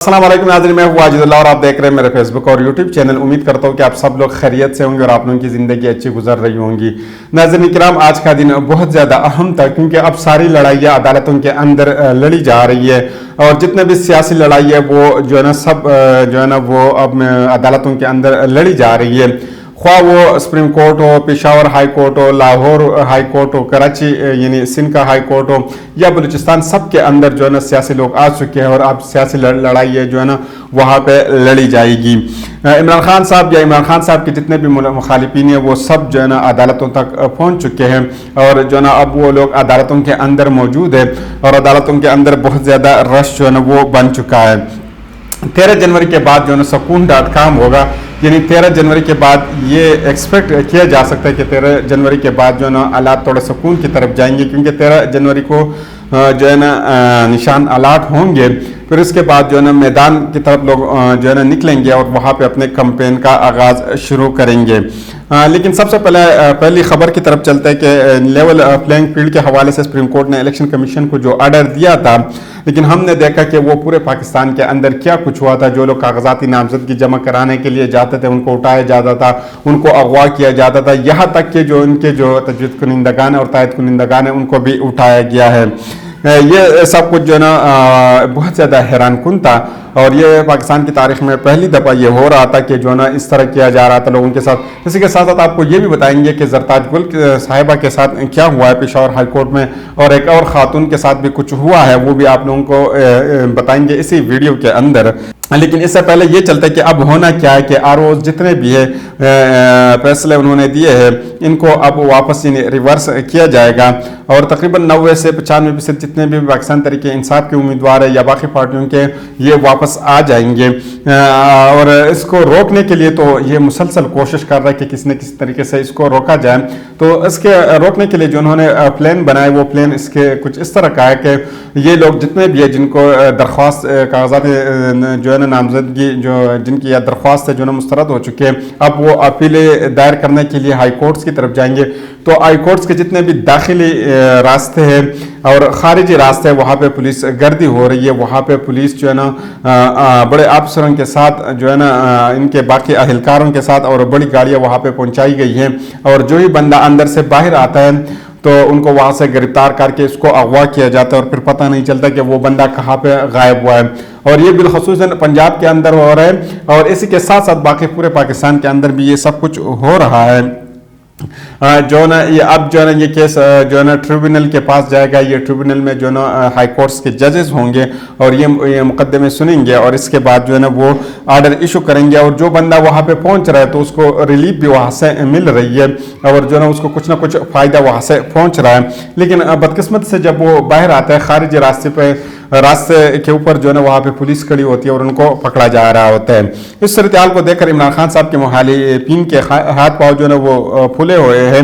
अस्सलाम वालेकुम नाज़रीन, मैं हूं वाजिदुल्लाह और आप देख रहे हैं मेरे फेसबुक और यूट्यूब चैनल। उम्मीद करता हूं कि आप सब लोग खैरियत से होंगे और आप लोगों की ज़िंदगी अच्छी गुजर रही होंगी। नाज़रीन किराम, आज का दिन बहुत ज़्यादा अहम था क्योंकि अब सारी लड़ाइयाँ अदालतों के अंदर लड़ी जा रही है और जितने भी सियासी लड़ाई है वो जो है ना सब जो है ना वो अब अदालतों के अंदर लड़ी जा रही है। ख्वाह वो सुप्रीम कोर्ट हो, पेशावर हाई कोर्ट हो, लाहौर हाई कोर्ट हो, कराची यानी सिंध का हाई कोर्ट हो या बलूचिस्तान, सब के अंदर जो है ना सियासी लोग आ चुके हैं और अब सियासी लड़ाई है जो है ना वहाँ पे लड़ी जाएगी। इमरान खान साहब या इमरान खान साहब के जितने भी मुखालिफिन हैं वो सब जो है ना अदालतों तक पहुँच चुके हैं और जो है ना अब वो लोग अदालतों के अंदर मौजूद है और अदालतों के अंदर बहुत ज़्यादा रश जो है ना वो बन चुका है। 13 जनवरी के बाद जो है ना सकून.com होगा, यानी 13 जनवरी के बाद ये एक्सपेक्ट किया जा सकता है कि 13 जनवरी के बाद जो है ना हालात थोड़े सुकून की तरफ जाएंगे क्योंकि 13 जनवरी को जो है ना निशान अलाट होंगे। फिर इसके बाद जो है ना मैदान की तरफ लोग जो है ना निकलेंगे और वहाँ पे अपने कैंपेन का आगाज़ शुरू करेंगे। लेकिन सबसे पहली खबर की तरफ चलते हैं कि लेवल प्लेइंग फील्ड के हवाले से सुप्रीम कोर्ट ने इलेक्शन कमीशन को जो ऑर्डर दिया था, लेकिन हमने देखा कि वो पूरे पाकिस्तान के अंदर क्या कुछ हुआ था। जो लोग कागजाती नामजदगी जमा कराने के लिए जाते थे उनको उठाया जाता था, उनको अगवा किया जाता था, यहाँ तक कि जो उनके जो तजवीज़ कुनिंदगान और तायद कुनिंदगान है उनको भी उठाया गया है। ये सब कुछ जो है ना बहुत ज़्यादा हैरान कुन था और ये पाकिस्तान की तारीख में पहली दफ़ा ये हो रहा था कि जो है ना इस तरह किया जा रहा था लोगों के साथ। इसी के साथ साथ आपको ये भी बताएंगे कि जरताज गुल साहिबा के साथ क्या हुआ है पेशावर हाई कोर्ट में और एक और ख़ातून के साथ भी कुछ हुआ है, वो भी आप लोगों को बताएंगे इसी वीडियो के अंदर। लेकिन इससे पहले ये चलता है कि अब होना क्या है कि आरओ जितने भी है फैसले उन्होंने दिए हैं इनको अब वापस रिवर्स किया जाएगा और तकरीबन 90 से 95% जितने भी पाकिस्तान तहरीक इंसाफ के उम्मीदवार है या बाकी पार्टियों के ये वापस आ जाएंगे। और इसको रोकने के लिए तो ये मुसलसल कोशिश कर रहा है कि किसी न किसी तरीके से इसको रोका जाए। तो इसके रोकने के लिए जो उन्होंने प्लान बनाए वो प्लान इसके कुछ इस तरह का है कि ये लोग जितने भी है जिनको दरख्वास्त कागजात जो है ना नामजदगी जो जिनकी दरख्वास्त है जो ना मुस्तरद हो चुके हैं, अब वो अपीलें दायर करने के लिए हाई कोर्ट्स की तरफ जाएंगे। तो हाई कोर्ट्स के जितने भी दाखिली रास्ते हैं और ख़ारिजी रास्ते वहाँ पे पुलिस गर्दी हो रही है। वहाँ पे पुलिस जो है ना बड़े अफसरों के साथ जो है ना इनके बाकी अहलकारों के साथ और बड़ी गाड़ियाँ वहाँ पे पहुँचाई गई हैं और जो ही बंदा अंदर से बाहर आता है तो उनको वहाँ से गिरफ्तार करके इसको अगवा किया जाता है और फिर पता नहीं चलता कि वो बंदा कहाँ पे गायब हुआ है। और ये बिलखसूसन पंजाब के अंदर हो रहा है और इसी के साथ साथ बाकी पूरे पाकिस्तान के अंदर भी ये सब कुछ हो रहा है। जो ना ये अब जो है ना ये केस जो है ना ट्रिब्यूनल के पास जाएगा। ये ट्रिब्यूनल में जो है ना हाई कोर्ट्स के जजेस होंगे और ये मुकदमे सुनेंगे और इसके बाद जो है ना वो आर्डर इशू करेंगे और जो बंदा वहाँ पे पहुँच रहा है तो उसको रिलीफ भी वहाँ से मिल रही है और जो है ना उसको कुछ ना कुछ फ़ायदा वहाँ से पहुँच रहा है। लेकिन बदकिस्मत से जब वो बाहर आता है खारिजी रास्ते के ऊपर जो है ना वहाँ पे पुलिस खड़ी होती है और उनको पकड़ा जा रहा होता है। इस सूरत को देखकर इमरान खान साहब के मुखालिफिन के हाथ पाँव जो है ना वो फूले हुए हैं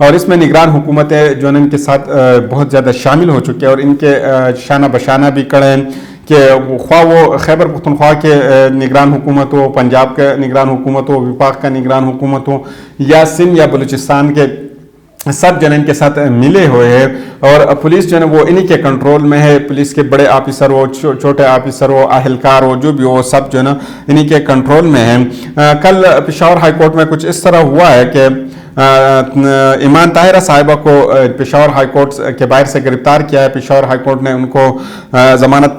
और इसमें निगरान हुकूमतें जो है इनके साथ बहुत ज़्यादा शामिल हो चुके हैं और इनके शाना बशाना भी खड़े हैं कि ख्वाह वो खैबर पख्तूनख्वा के निगरान हुकूमत हो, पंजाब के निगरान हुकूमत हो, विफाक का निगरान हुकूमत हो या सिंध या बलूचिस्तान के, सब जन इनके साथ मिले हुए हैं और पुलिस जो है वो इन्हीं के कंट्रोल में है। पुलिस के बड़े ऑफिसर हो, छोटे ऑफिसर हो, अहलकार हो, जो भी हो, सब जो है ना इन्हीं के कंट्रोल में है। कल पेशावर हाई कोर्ट में कुछ इस तरह हुआ है कि ईमान ताहिरा साहिबा को पेशावर हाई कोर्ट के बाहर से गिरफ्तार किया है। पेशावर हाई कोर्ट ने उनको ज़मानत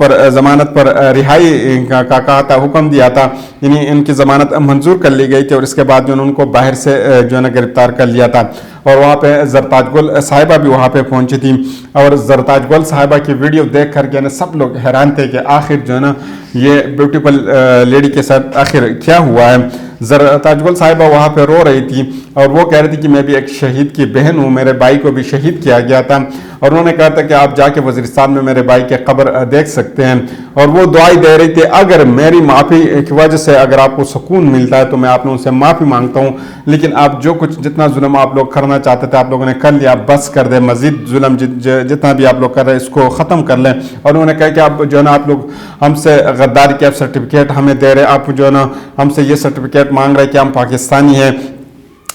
पर रिहाई का कहा था, हुक्म दिया था, यानी इनकी ज़मानत मंजूर कर ली गई थी और इसके बाद जो उनको बाहर से जो है ना गिरफ्तार कर लिया था। और वहाँ पे जरताज गुल साहिबा भी वहाँ पे पहुँची थी और जरताज गुल साहिबा की वीडियो देख कर के ना सब लोग हैरान थे कि आखिर जो है ना ये ब्यूटीफुल लेडी के साथ आखिर क्या हुआ है। जरताज गुल साहिबा वहाँ पे रो रही थी और वो कह रही थी कि मैं भी एक शहीद की बहन हूँ, मेरे भाई को भी शहीद किया गया था और उन्होंने कहा था कि आप जाके वज़ीरिस्तान में मेरे भाई की कब्र देख सकते हैं और वो दुआई दे रही थी अगर मेरी माफ़ी की वजह से अगर आपको सुकून मिलता है तो मैं आप लोगों से माफ़ी मांगता हूँ, लेकिन आप जो कुछ जितना जुल्म आप लोग करना चाहते थे आप लोगों ने कर लिया, बस कर दे, मज़ीद जुल्म जितना भी आप लोग कर रहे हैं इसको ख़त्म कर लें। और उन्होंने कहा कि आप जो है ना आप लोग हमसे गद्दारी के सर्टिफिकेट हमें दे रहे, आप जो है ना हमसे ये सर्टिफिकेट मांग रहे कि हम पाकिस्तानी हैं,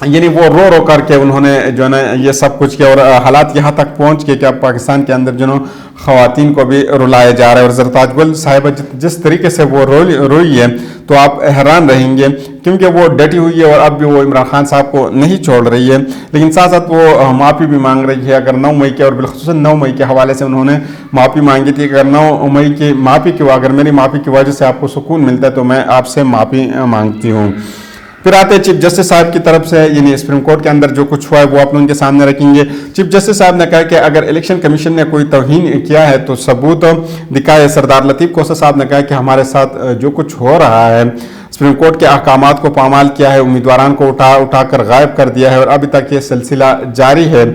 यानी वो रो रो करके उन्होंने जो है ना ये सब कुछ किया और हालात यहाँ तक पहुँच के कि अब पाकिस्तान के अंदर जो ख़वातीन को भी रुलाया जा रहा है। और ज़रताज गुल साहिबा जिस तरीके से वो रोई है तो आप हैरान रहेंगे, क्योंकि वो डटी हुई है और अब भी वो इमरान खान साहब को नहीं छोड़ रही है। लेकिन साथ साथ वो माफ़ी भी मांग रही है। अगर 9 मई के और बिलखुसूस 9 मई के हवाले से उन्होंने माफ़ी मांगी थी, अगर 9 मई की माफ़ी की अगर मेरी माफ़ी की वजह से आपको सुकून मिलता है तो मैं आपसे माफ़ी मांगती हूँ। फिर आते हैं चीफ जस्टिस साहब की तरफ से, यानी सुप्रीम कोर्ट के अंदर जो कुछ हुआ है वो आप लोगों के सामने रखेंगे। चीफ जस्टिस साहब ने कहा कि अगर इलेक्शन कमीशन ने कोई तौहीन किया है तो सबूत दिखाए। सरदार लतीफ़ कोसा साहब ने कहा कि हमारे साथ जो कुछ हो रहा है, सुप्रीम कोर्ट के अहकामात को पामाल किया है, उम्मीदवारों को उठा कर गायब कर दिया है और अभी तक ये सिलसिला जारी है।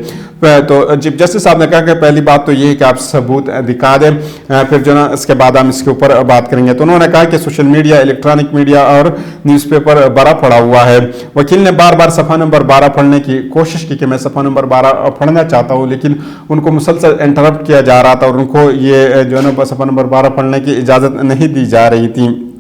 तो चीफ जस्टिस साहब ने कहा कि पहली बात तो ये है कि आप सबूत दिखा दें, फिर जो ना इसके बाद हम इसके ऊपर बात करेंगे। तो उन्होंने कहा कि सोशल मीडिया, इलेक्ट्रॉनिक मीडिया और न्यूज़पेपर बड़ा पड़ा हुआ है। वकील ने बार बार सफ़ा नंबर 12 पढ़ने की कोशिश की कि मैं सफ़ा नंबर 12 पढ़ना चाहता हूँ, लेकिन उनको मुसलसल इंटरप्ट किया जा रहा था और उनको ये जो है ना सफ़ा नंबर 12 पढ़ने की इजाज़त नहीं दी जा रही थी।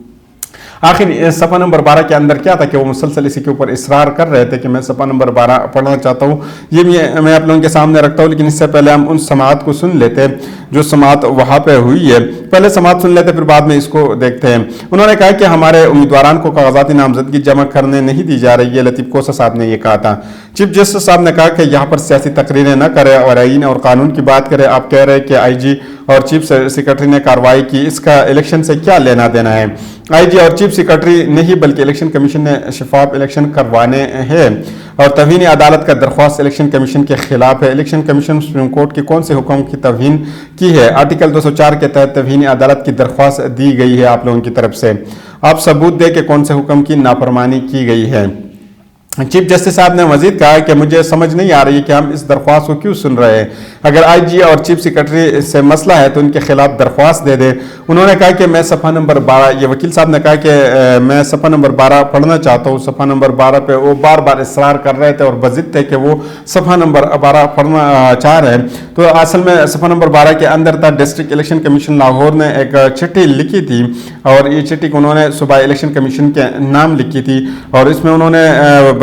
आखिर सफ़ा नंबर 12 के अंदर क्या था कि वो मुसलसल इसी के ऊपर इसरार कर रहे थे कि मैं सफ़ा नंबर 12 पढ़ना चाहता हूँ। ये मैं आप लोगों के सामने रखता हूँ, लेकिन इससे पहले हम उन समाअत को सुन लेते हैं जो समाअत वहाँ पे हुई है। पहले समाअत सुन लेते फिर बाद में इसको देखते हैं। उन्होंने कहा कि हमारे उम्मीदवारों को कागजाती नामजदगी जमा करने नहीं दी जा रही है। लतीफ़ कोसा साहब ने यह कहा था। चीफ जस्टिस साहब ने कहा कि यहाँ पर सियासी तकरीरें न करें और आईन और कानून की बात करें। आप कह रहे हैं कि IG और चीफ सेक्रेटरी ने कार्रवाई की, इसका इलेक्शन से क्या लेना देना है। IG और चीफ सेक्रेटरी नहीं बल्कि इलेक्शन कमीशन ने शफाफ इलेक्शन करवाने हैं और तौहीन अदालत का दरख्वास्त इलेक्शन कमीशन के खिलाफ है। इलेक्शन कमीशन सुप्रीम कोर्ट के कौन से हुक्म की तौहीन की है? आर्टिकल 204 के तहत तौहीन अदालत की दरख्वास्त दी गई है आप लोगों की तरफ से। आप सबूत दे के कौन से हुक्म की नाफरमानी की गई है। चीफ जस्टिस साहब ने मजीद कहा कि मुझे समझ नहीं आ रही कि हम इस दरख्वास्त को क्यों सुन रहे हैं। अगर IG और चीफ सेक्रेटरी से मसला है तो उनके खिलाफ दरख्वास्त दे दे। उन्होंने कहा कि मैं सफ़ा नंबर 12, ये वकील साहब ने कहा कि मैं सफ़ा नंबर 12 पढ़ना चाहता हूँ। सफ़ा नंबर 12 पे वो बार बार इसरार कर रहे थे और बजिद थे कि वो सफ़ा नंबर 12 पढ़ना चाह रहे हैं। तो असल में सफ़ा नंबर 12 के अंदर था डिस्ट्रिक्ट इलेक्शन कमीशन लाहौर ने एक चिट्ठी लिखी थी और ये चिट्ठी को उन्होंने सूबाई इलेक्शन कमीशन के नाम लिखी थी और इसमें उन्होंने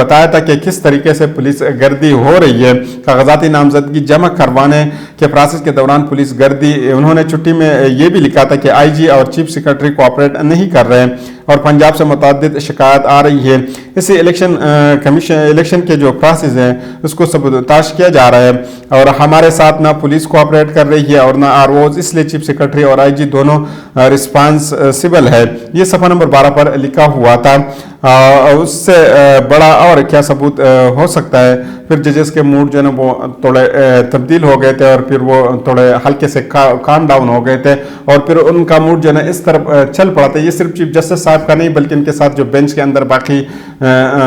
बताया था कि किस तरीके से पुलिस गर्दी हो रही है। कागजाती नामजदगी जमा करवाने के प्रोसेस के दौरान पुलिस गर्दी, उन्होंने चिट्ठी में ये भी लिखा था कि IG और चीफ सेक्रेटरी कोऑपरेट नहीं कर रहे हैं और पंजाब से मुतअद्दिद शिकायत आ रही है। इसी इलेक्शन कमीशन इलेक्शन के जो प्रोसेस है उसको सबूताश किया जा रहा है और हमारे साथ ना पुलिस कोऑपरेट कर रही है और ना ROs, इसलिए चीफ सेक्रेटरी और IG दोनों रिस्पांसिबल है। ये सफ़ा नंबर 12 पर लिखा हुआ था। उससे बड़ा और क्या सबूत हो सकता है। फिर जजेस के मूड जो है ना वो थोड़े तब्दील हो गए थे और फिर वो थोड़े हल्के से काम डाउन हो गए थे और फिर उनका मूड जो है ना इस तरफ चल पड़ा था। ये सिर्फ चीफ जस्टिस साहब का नहीं बल्कि इनके साथ जो बेंच के अंदर बाकी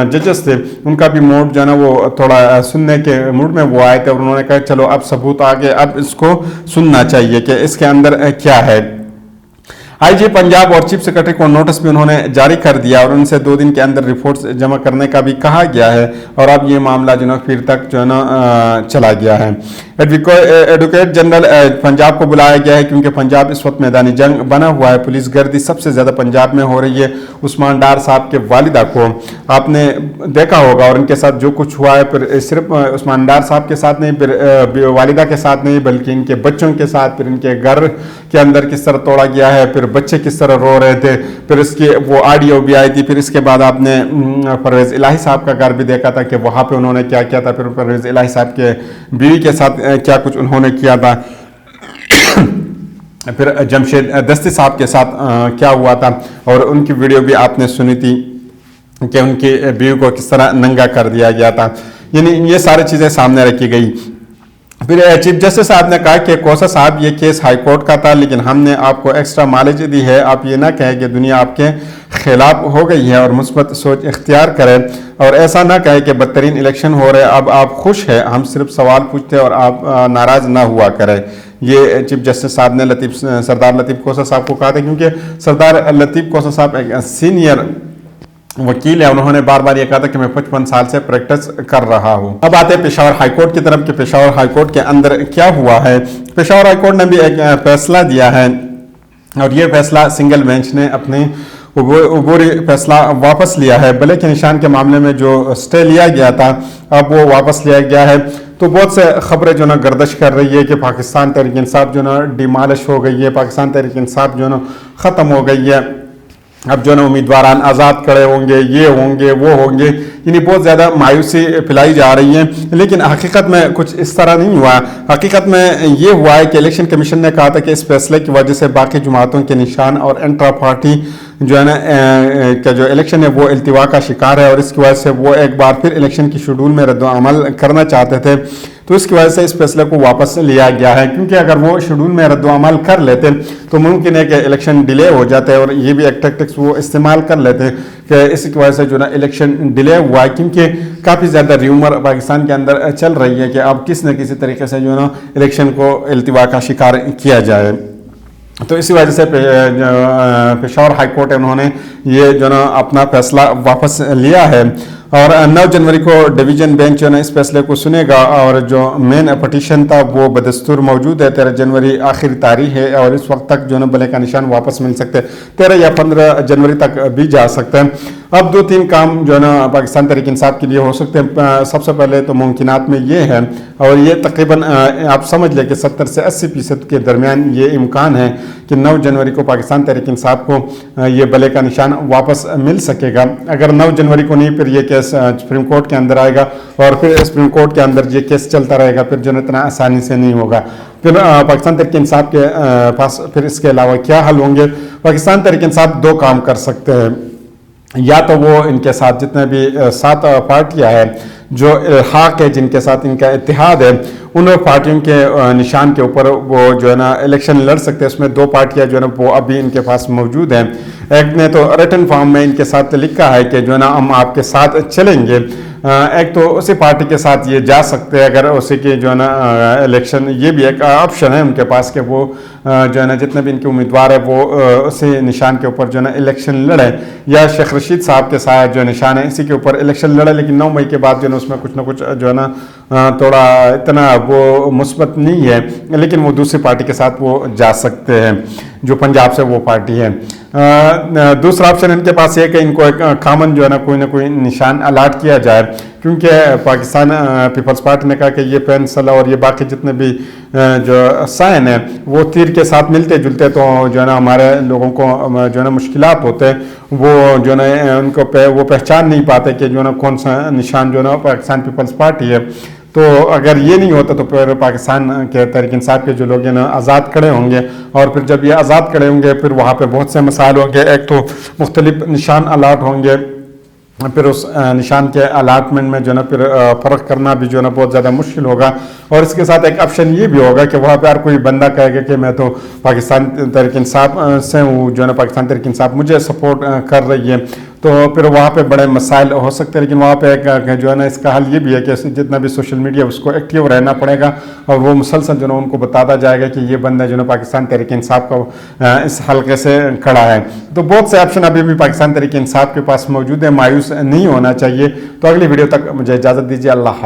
जजेस थे उनका भी मूड जो है ना वो थोड़ा सुनने के मूड में वो आए थे और उन्होंने कहा चलो अब सबूत आ गए, अब इसको सुनना चाहिए कि इसके अंदर क्या है। IG पंजाब और चीफ सेक्रेटरी को नोटिस भी उन्होंने जारी कर दिया और उनसे 2 दिन के अंदर रिपोर्ट्स जमा करने का भी कहा गया है और अब ये मामला जो है फिर तक जो है ना चला गया है। एडवोकेट जनरल पंजाब को बुलाया गया है क्योंकि पंजाब इस वक्त मैदानी जंग बना हुआ है। पुलिस गर्दी सबसे ज़्यादा पंजाब में हो रही है। उस्मान डार साहब के वालिदा को आपने देखा होगा और उनके साथ जो कुछ हुआ है, फिर सिर्फ उस्मान डार साहब के साथ नहीं, फिर वालिदा के साथ नहीं बल्कि इनके बच्चों के साथ, फिर इनके घर के अंदर किस तरह तोड़ा गया है, फिर बच्चे किस तरह रो रहे थे, फिर इसकी वो ऑडियो भी आई थी। फिर इसके बाद आपने परवेज़ इलाही साहब का घर भी देखा था कि वहाँ पे उन्होंने क्या किया था। फिर परवेज़ इलाही साहब के बीवी के साथ क्या कुछ उन्होंने किया था। फिर जमशेद दस्ती साहब के साथ क्या हुआ था और उनकी वीडियो भी आपने सुनी थी कि उनकी बीवी को किस तरह नंगा कर दिया गया था। यानी ये सारी चीज़ें सामने रखी गई। फिर चीफ जस्टिस साहब ने कहा कि कोसा साहब ये केस हाई कोर्ट का था लेकिन हमने आपको एक्स्ट्रा माइलेज दी है। आप ये ना कहें कि दुनिया आपके खिलाफ हो गई है और मुस्बत सोच इख्तियार करें और ऐसा ना कहें कि बदतरीन इलेक्शन हो रहे हैं। अब आप खुश हैं, हम सिर्फ सवाल पूछते हैं और आप नाराज़ ना हुआ करें। ये चीफ जस्टिस साहब ने सरदार लतीफ़ कोसा साहब को कहा था क्योंकि सरदार लतीफ़ कोसा साहब एक सीनियर वकील है। उन्होंने बार बार ये कहा था कि मैं 55 साल से प्रैक्टिस कर रहा हूँ। अब आते हैं पेशावर हाईकोर्ट की तरफ कि पेशावर हाईकोर्ट के अंदर क्या हुआ है। पेशावर हाईकोर्ट ने भी एक फैसला दिया है और ये फैसला सिंगल बेंच ने अपने عبوری فیصلہ واپس لیا ہے۔ بلے کے نشان کے معاملے میں جو اسٹے لیا گیا تھا اب وہ واپس لیا گیا ہے۔ تو بہت سے خبریں جو نا گردش کر رہی ہے کہ پاکستان تحریک انصاف جو نا ڈیمالش ہو گئی ہے، پاکستان تحریک انصاف جو نا ختم ہو گئی ہے، اب جو نا امیدواران آزاد کھڑے ہوں گے، یہ ہوں گے وہ ہوں گے، یعنی بہت زیادہ مایوسی پھیلائی جا رہی ہے۔ لیکن حقیقت میں کچھ اس طرح نہیں ہوا۔ حقیقت میں یہ ہوا ہے کہ الیکشن کمیشن نے کہا تھا کہ اس فیصلے کی وجہ سے باقی جماعتوں کے نشان اور انٹرا پارٹی جو ہے نا کہ جو الیکشن ہے وہ التوا کا شکار ہے، اور اس کی وجہ سے وہ ایک بار پھر الیکشن کی شیڈول میں رد و عمل کرنا چاہتے تھے۔ تو اس کی وجہ سے اس فیصلے کو واپس لیا گیا ہے، کیونکہ اگر وہ شیڈول میں رد و عمل کر لیتے تو ممکن ہے کہ الیکشن ڈیلے ہو جاتے، اور یہ بھی ایک ٹیکٹکس وہ استعمال کر لیتے کہ اس کی وجہ سے جو نا الیکشن ڈیلے ہوا ہے، کیونکہ کافی زیادہ ریومر پاکستان کے اندر چل رہی ہے کہ اب کس نہ کسی طریقے سے جو نا الیکشن کو التوا کا شکار کیا جائے۔ تو اسی وجہ سے پشاور ہائی کورٹ انہوں نے یہ جو نا اپنا فیصلہ واپس لیا ہے، اور 9 جنوری کو ڈویژن بینچ جو ہے اس فیصلے کو سنے گا، اور جو مین پٹیشن تھا وہ بدستور موجود ہے۔ 13 جنوری آخری تاریخ ہے، اور اس وقت تک جو ہے بلے کا نشان واپس مل سکتے، 13 یا 15 جنوری تک بھی جا سکتے ہیں۔ اب 2-3 کام جو ہے نا پاکستان تحریک انصاف کے لیے ہو سکتے ہیں۔ سب سے پہلے تو ممکنات میں یہ ہے، اور یہ تقریباً آپ سمجھ لیں کہ 70 سے 80% کے درمیان یہ امکان ہے کہ 9 جنوری کو پاکستان تحریک انصاف کو یہ بلے کا نشان واپس مل سکے گا۔ اگر 9 جنوری کو نہیں، پھر یہ کیس سپریم کورٹ کے اندر آئے گا، اور پھر سپریم کورٹ کے اندر یہ کیس چلتا رہے گا، پھر جو اتنا آسانی سے نہیں ہوگا۔ پھر پاکستان تحریک انصاف کے پاس پھر اس کے علاوہ کیا حل ہوں گے؟ پاکستان تحریک انصاف 2 کام کر سکتے ہیں، یا تو وہ ان کے ساتھ جتنے بھی 7 پارٹیاں ہیں جو الحاق ہے، جن کے ساتھ ان کا اتحاد ہے، ان پارٹیوں کے نشان کے اوپر وہ جو ہے نا الیکشن لڑ سکتے ہیں۔ اس میں 2 پارٹیاں جو ہے نا وہ ابھی ان کے پاس موجود ہیں۔ ایک نے تو ریٹن فارم میں ان کے ساتھ لکھا ہے کہ جو ہے نا ہم آپ کے ساتھ چلیں گے، ایک تو اسی پارٹی کے ساتھ یہ جا سکتے ہیں اگر اسی کی جو ہے نا الیکشن، یہ بھی ایک آپشن ہے ان کے پاس کہ وہ جو ہے نا جتنے بھی ان کے امیدوار ہیں وہ اسی نشان کے اوپر جو ہے نا الیکشن لڑیں، یا شیخ رشید صاحب کے ساتھ جو نشان ہے اسی کے اوپر الیکشن لڑیں۔ لیکن 9 مئی کے بعد جو ہے نا اس میں کچھ نہ کچھ جو ہے نا تھوڑا اتنا وہ مثبت نہیں ہے، لیکن وہ دوسری پارٹی کے ساتھ وہ جا سکتے ہیں جو پنجاب سے وہ پارٹی ہے۔ دوسرا آپشن ان کے پاس یہ کہ ان کو ایک کامن جو ہے نا کوئی نشان الاٹ کیا جائے، کیونکہ پاکستان پیپلز پارٹی نے کہا کہ یہ پینسل اور یہ باقی جتنے بھی جو سائن ہیں وہ تیر کے ساتھ ملتے جلتے، تو جو ہے نا ہمارے لوگوں کو جو ہے نا مشکلات ہوتے ہیں، وہ جو ہے نا ان کو وہ پہچان نہیں پاتے کہ جو ہے نا کون سا نشان جو ہے نا پاکستان پیپلز پارٹی ہے۔ تو اگر یہ نہیں ہوتا تو پھر پاکستان کے تحریک انصاف کے جو لوگ ہیں نا آزاد کھڑے ہوں گے، اور پھر جب یہ آزاد کھڑے ہوں گے پھر وہاں پہ بہت سے مسائل ہوں گے۔ ایک تو مختلف نشان الاٹ ہوں گے، پھر اس نشان کے الاٹمنٹ میں جو ہے نا پھر فرق کرنا بھی جو ہے نا بہت زیادہ مشکل ہوگا، اور اس کے ساتھ ایک آپشن یہ بھی ہوگا کہ وہاں پہ ہر کوئی بندہ کہے گا کہ میں تو پاکستان تحریک انصاف سے ہوں، جو ہے نا پاکستان تحریک انصاف مجھے سپورٹ کر رہی ہے، تو پھر وہاں پہ بڑے مسائل ہو سکتے ہیں۔ لیکن وہاں پہ جو ہے نا اس کا حل یہ بھی ہے کہ جتنا بھی سوشل میڈیا اس کو ایکٹیو رہنا پڑے گا، اور وہ مسلسل جو ہے نا ان کو بتاتا جائے گا کہ یہ بندہ جو ہے نا پاکستان تحریک انصاف کا اس حلقے سے کھڑا ہے۔ تو بہت سے آپشن ابھی بھی پاکستان تحریک انصاف کے پاس موجود ہے، مایوس نہیں ہونا چاہیے۔ تو اگلی ویڈیو تک مجھے اجازت دیجیے، اللہ حافظ۔